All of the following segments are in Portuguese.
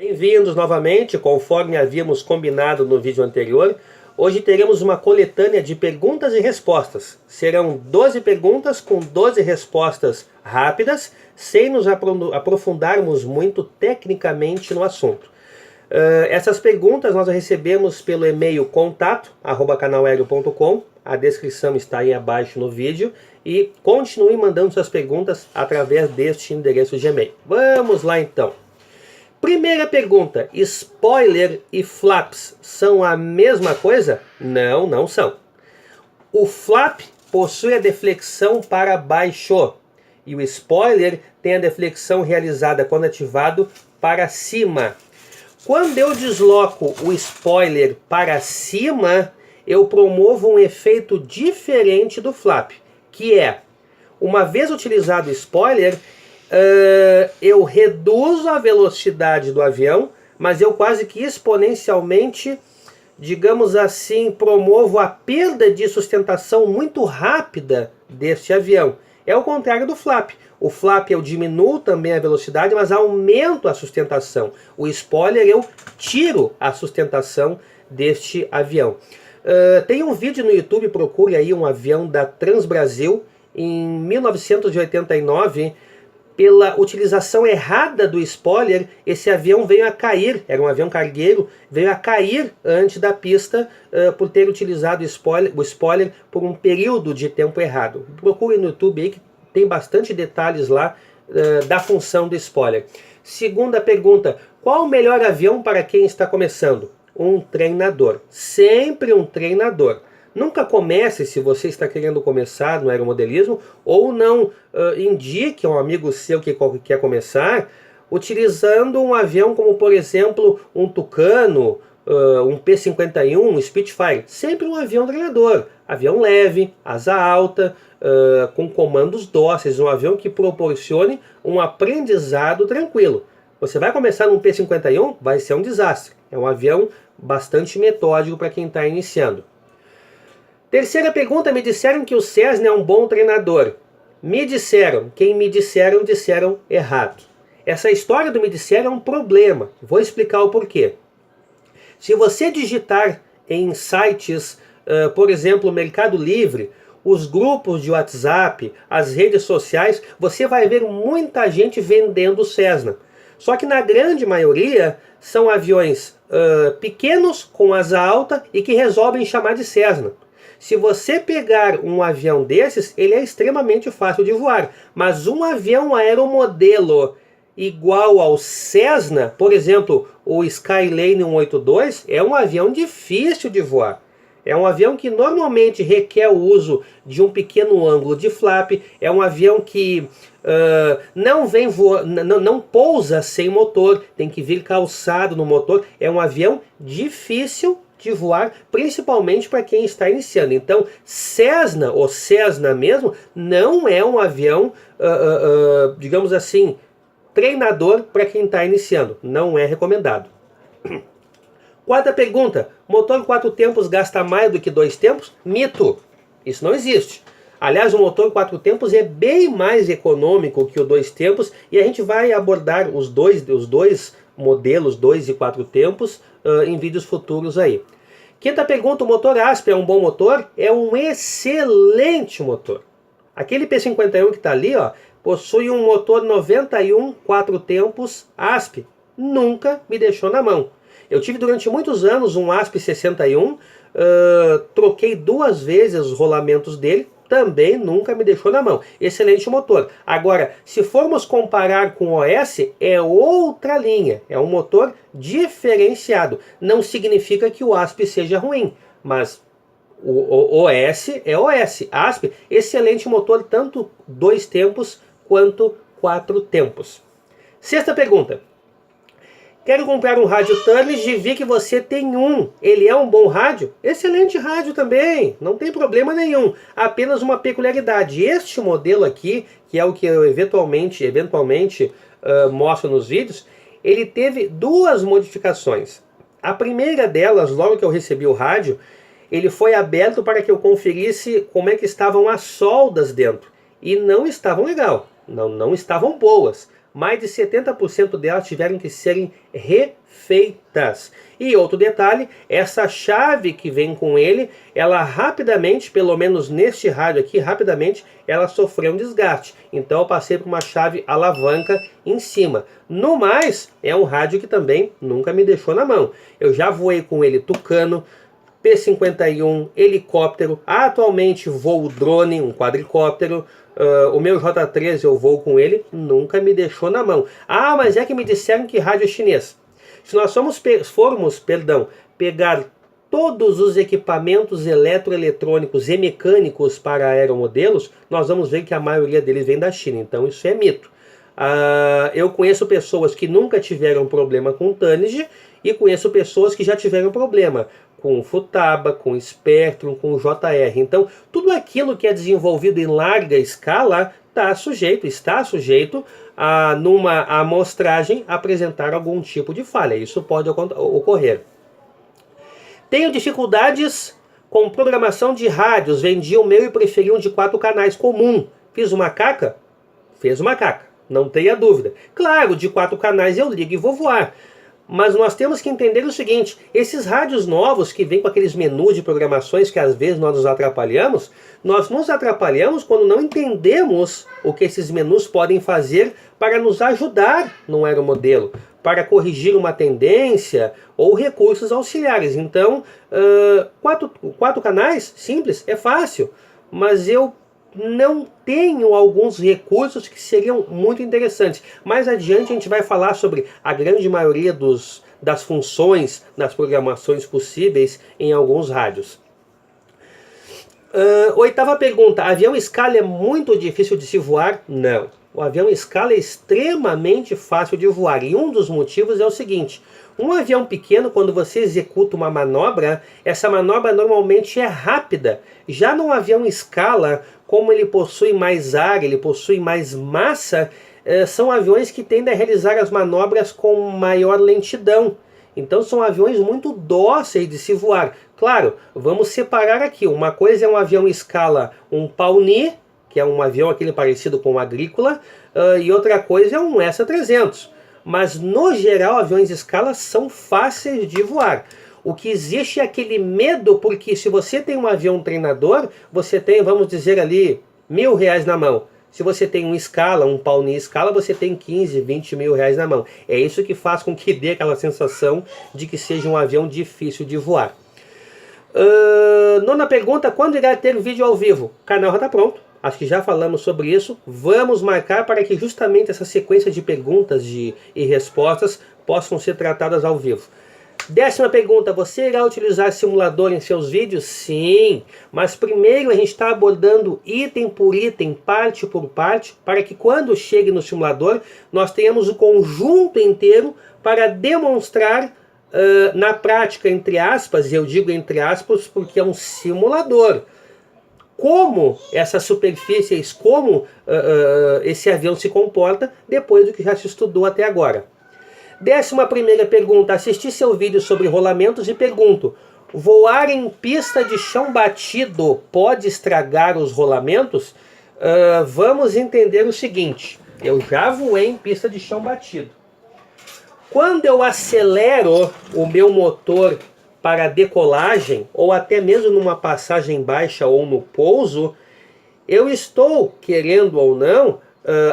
Bem-vindos novamente, conforme havíamos combinado no vídeo anterior. Hoje teremos uma coletânea de perguntas e respostas. Serão 12 perguntas com 12 respostas rápidas, sem nos aprofundarmos muito tecnicamente no assunto. Essas perguntas nós recebemos pelo e-mail contato@canalaero.com. A descrição está aí abaixo no vídeo. E continue mandando suas perguntas através deste endereço de e-mail. Vamos lá então. Primeira pergunta: spoiler e flaps são a mesma coisa? Não, não são. O flap possui a deflexão para baixo e o spoiler tem a deflexão realizada quando ativado para cima. Quando eu desloco o spoiler para cima, eu promovo um efeito diferente do flap, que é, uma vez utilizado o spoiler, eu reduzo a velocidade do avião, mas eu quase que exponencialmente, digamos assim, promovo a perda de sustentação muito rápida deste avião. É o contrário do flap. O flap eu diminuo também a velocidade, mas aumento a sustentação. O spoiler eu tiro a sustentação deste avião. Tem um vídeo no YouTube, procure aí, um avião da Transbrasil, em 1989, pela utilização errada do spoiler, esse avião veio a cair, era um avião cargueiro, veio a cair antes da pista por ter utilizado o spoiler por um período de tempo errado. Procure no YouTube aí que tem bastante detalhes lá da função do spoiler. Segunda pergunta: qual o melhor avião para quem está começando? Um treinador, sempre um treinador. Nunca comece, se você está querendo começar no aeromodelismo, ou não indique a um amigo seu que quer começar, utilizando um avião como, por exemplo, um Tucano, um P-51, um Spitfire. Sempre um avião treinador. Avião leve, asa alta, com comandos dóceis, um avião que proporcione um aprendizado tranquilo. Você vai começar num P-51, vai ser um desastre. É um avião bastante metódico para quem está iniciando. Terceira pergunta: me disseram que o Cessna é um bom treinador. Me disseram. Quem me disseram, disseram errado. Essa história do me disseram é um problema. Vou explicar o porquê. Se você digitar em sites, por exemplo, Mercado Livre, os grupos de WhatsApp, as redes sociais, você vai ver muita gente vendendo Cessna. Só que na grande maioria são aviões pequenos, com asa alta e que resolvem chamar de Cessna. Se você pegar um avião desses, ele é extremamente fácil de voar. Mas um avião aeromodelo igual ao Cessna, por exemplo, o Skylane 182, é um avião difícil de voar. É um avião que normalmente requer o uso de um pequeno ângulo de flap. É um avião que não pousa sem motor, tem que vir calçado no motor. É um avião difícil de voar, principalmente para quem está iniciando. Então, Cessna, ou Cessna mesmo, não é um avião, digamos assim, treinador para quem está iniciando. Não é recomendado. Quarta pergunta: motor 4 tempos gasta mais do que 2 tempos? Mito. Isso não existe. Aliás, o motor 4 tempos é bem mais econômico que o 2 tempos, e a gente vai abordar os dois modelos 2 e 4 tempos em vídeos futuros aí. Quinta pergunta: o motor ASP é um bom motor? É um excelente motor. Aquele P-51 que está ali, ó, possui um motor 91 4 tempos ASP. Nunca me deixou na mão. Eu tive durante muitos anos um ASP 61, troquei 2 vezes os rolamentos dele, também nunca me deixou na mão. Excelente motor. Agora, se formos comparar com o OS, é outra linha. É um motor diferenciado. Não significa que o ASP seja ruim, mas o OS é OS. ASP, excelente motor, tanto 2 tempos quanto 4 tempos. Sexta pergunta: quero comprar um rádio Turles e vi que você tem um. Ele é um bom rádio? Excelente rádio também, não tem problema nenhum. Apenas uma peculiaridade: este modelo aqui, que é o que eu eventualmente mostro nos vídeos, ele teve 2 modificações. A primeira delas, logo que eu recebi o rádio, ele foi aberto para que eu conferisse como é que estavam as soldas dentro. E não estavam legal, não estavam boas. mais de 70% delas tiveram que serem refeitas. E outro detalhe, essa chave que vem com ele, ela rapidamente, pelo menos neste rádio aqui, rapidamente, ela sofreu um desgaste. Então eu passei por uma chave alavanca em cima. No mais, é um rádio que também nunca me deixou na mão. Eu já voei com ele Tucano, P-51, helicóptero, atualmente voo drone, um quadricóptero, o meu J13 eu vou com ele, nunca me deixou na mão. Ah, mas é que me disseram que rádio é chinês. Se nós formos pegar todos os equipamentos eletroeletrônicos e mecânicos para aeromodelos, nós vamos ver que a maioria deles vem da China, então isso é mito. Eu conheço pessoas que nunca tiveram problema com Tanage e conheço pessoas que já tiveram problema com Futaba, com Spectrum, com JR. Então, tudo aquilo que é desenvolvido em larga escala está sujeito a, numa amostragem, apresentar algum tipo de falha. Isso pode ocorrer. Tenho dificuldades com programação de rádios. Vendi o meu e preferi um de 4 canais comum. Fiz uma caca? Fez uma caca. Não tenha dúvida. Claro, de 4 canais eu ligo e vou voar. Mas nós temos que entender o seguinte, esses rádios novos que vêm com aqueles menus de programações que às vezes nós nos atrapalhamos quando não entendemos o que esses menus podem fazer para nos ajudar no aeromodelo, para corrigir uma tendência ou recursos auxiliares. Então, 4 canais, simples, é fácil, mas eu não tenho alguns recursos que seriam muito interessantes. Mais adiante a gente vai falar sobre a grande maioria das funções das programações possíveis em alguns rádios. Oitava pergunta, avião escala é muito difícil de se voar? Não. O avião escala é extremamente fácil de voar e um dos motivos é o seguinte, um avião pequeno, quando você executa uma manobra, essa manobra normalmente é rápida. Já num avião escala, como ele possui mais ar, ele possui mais massa, são aviões que tendem a realizar as manobras com maior lentidão. Então são aviões muito dóceis de se voar. Claro, vamos separar aqui. Uma coisa é um avião escala, um Pawnee, que é um avião aquele parecido com um agrícola, e outra coisa é um ESA-300. Mas no geral aviões escala são fáceis de voar. O que existe é aquele medo, porque se você tem um avião treinador, você tem, vamos dizer ali, R$1.000 na mão. Se você tem um escala, um Pawnee escala, você tem 15, 20 mil reais na mão. É isso que faz com que dê aquela sensação de que seja um avião difícil de voar. Nona pergunta, quando irá ter vídeo ao vivo? O canal já está pronto. Acho que já falamos sobre isso. Vamos marcar para que justamente essa sequência de perguntas e respostas possam ser tratadas ao vivo. 10ª pergunta, você irá utilizar simulador em seus vídeos? Sim, mas primeiro a gente está abordando item por item, parte por parte, para que quando chegue no simulador, nós tenhamos o conjunto inteiro para demonstrar na prática, entre aspas, eu digo entre aspas porque é um simulador, como essas superfícies, como esse avião se comporta depois do que já se estudou até agora. 11ª pergunta, assisti seu vídeo sobre rolamentos e pergunto, voar em pista de chão batido pode estragar os rolamentos? Vamos entender o seguinte, eu já voei em pista de chão batido. Quando eu acelero o meu motor para decolagem, ou até mesmo numa passagem baixa ou no pouso, eu estou, querendo ou não,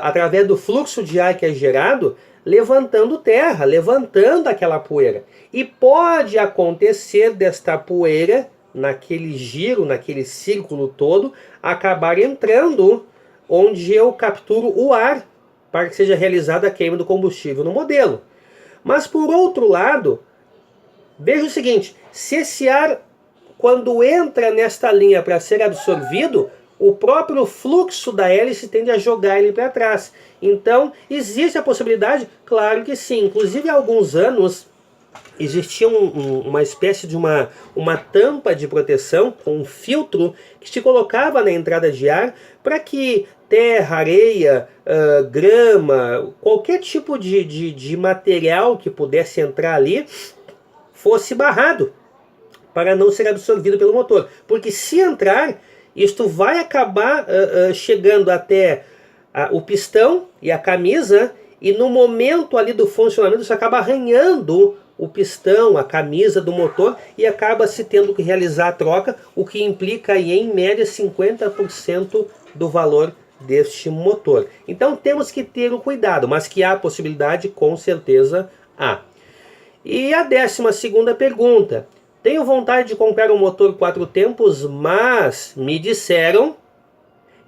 através do fluxo de ar que é gerado, levantando terra, levantando aquela poeira. E pode acontecer desta poeira, naquele giro, naquele círculo todo, acabar entrando onde eu capturo o ar, para que seja realizada a queima do combustível no modelo. Mas por outro lado, veja o seguinte, se esse ar, quando entra nesta linha para ser absorvido, o próprio fluxo da hélice tende a jogar ele para trás. Então, existe a possibilidade? Claro que sim. Inclusive, há alguns anos, existia uma espécie de uma tampa de proteção, com um filtro, que se colocava na entrada de ar para que terra, areia, grama, qualquer tipo de material que pudesse entrar ali, fosse barrado, para não ser absorvido pelo motor. Porque se entrar, isto vai acabar chegando até o pistão e a camisa e no momento ali do funcionamento você acaba arranhando o pistão, a camisa do motor e acaba se tendo que realizar a troca, o que implica aí, em média 50% do valor deste motor. Então temos que ter o cuidado, mas que há possibilidade, com certeza há. E a 12ª pergunta: tenho vontade de comprar um motor 4 tempos, mas me disseram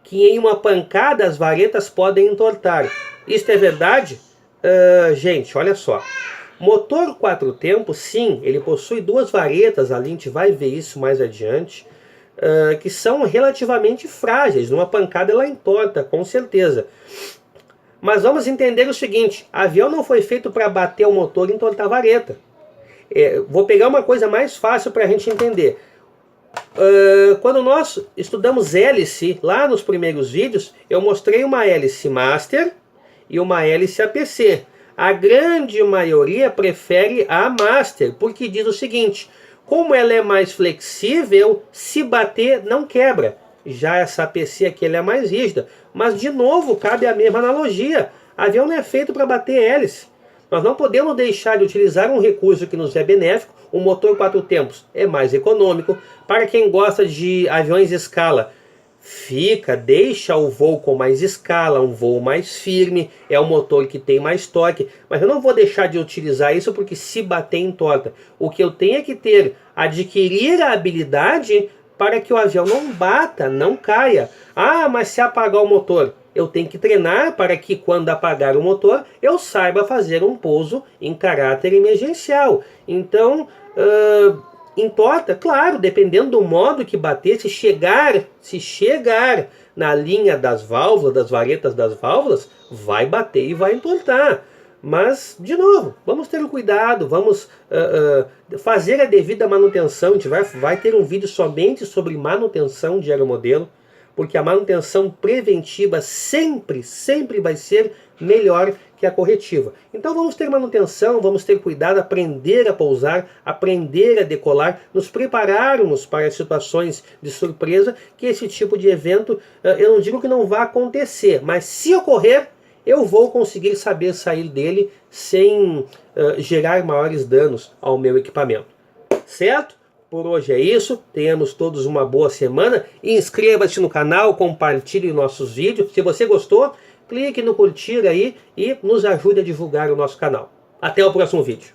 que em uma pancada as varetas podem entortar. Isto é verdade? Gente, olha só. Motor 4 tempos, sim, ele possui 2 varetas, ali a gente vai ver isso mais adiante, que são relativamente frágeis. Numa pancada ela entorta, com certeza. Mas vamos entender o seguinte: avião não foi feito para bater o motor e entortar a vareta. Vou pegar uma coisa mais fácil para a gente entender. Quando nós estudamos hélice, lá nos primeiros vídeos, eu mostrei uma hélice Master e uma hélice APC. A grande maioria prefere a Master, porque diz o seguinte: como ela é mais flexível, se bater não quebra. Já essa APC aqui ela é mais rígida. Mas de novo, cabe a mesma analogia. Avião não é feito para bater hélice. Nós não podemos deixar de utilizar um recurso que nos é benéfico. O motor 4 tempos é mais econômico. Para quem gosta de aviões de escala, deixa o voo com mais escala, um voo mais firme, é um motor que tem mais torque, mas eu não vou deixar de utilizar isso porque se bater entorta. O que eu tenho é que adquirir a habilidade para que o avião não bata, não caia. Mas se apagar o motor, eu tenho que treinar para que quando apagar o motor, eu saiba fazer um pouso em caráter emergencial. Então, entorta, claro, dependendo do modo que bater, se chegar na linha das válvulas, das varetas das válvulas, vai bater e vai entortar. Mas, de novo, vamos ter um cuidado, vamos fazer a devida manutenção. A gente vai ter um vídeo somente sobre manutenção de aeromodelo, porque a manutenção preventiva sempre vai ser melhor que a corretiva. Então vamos ter manutenção, vamos ter cuidado, aprender a pousar, aprender a decolar, nos prepararmos para situações de surpresa, que esse tipo de evento, eu não digo que não vai acontecer, mas se ocorrer, eu vou conseguir saber sair dele sem gerar maiores danos ao meu equipamento. Certo? Por hoje é isso, tenhamos todos uma boa semana, inscreva-se no canal, compartilhe nossos vídeos, se você gostou, clique no curtir aí e nos ajude a divulgar o nosso canal. Até o próximo vídeo.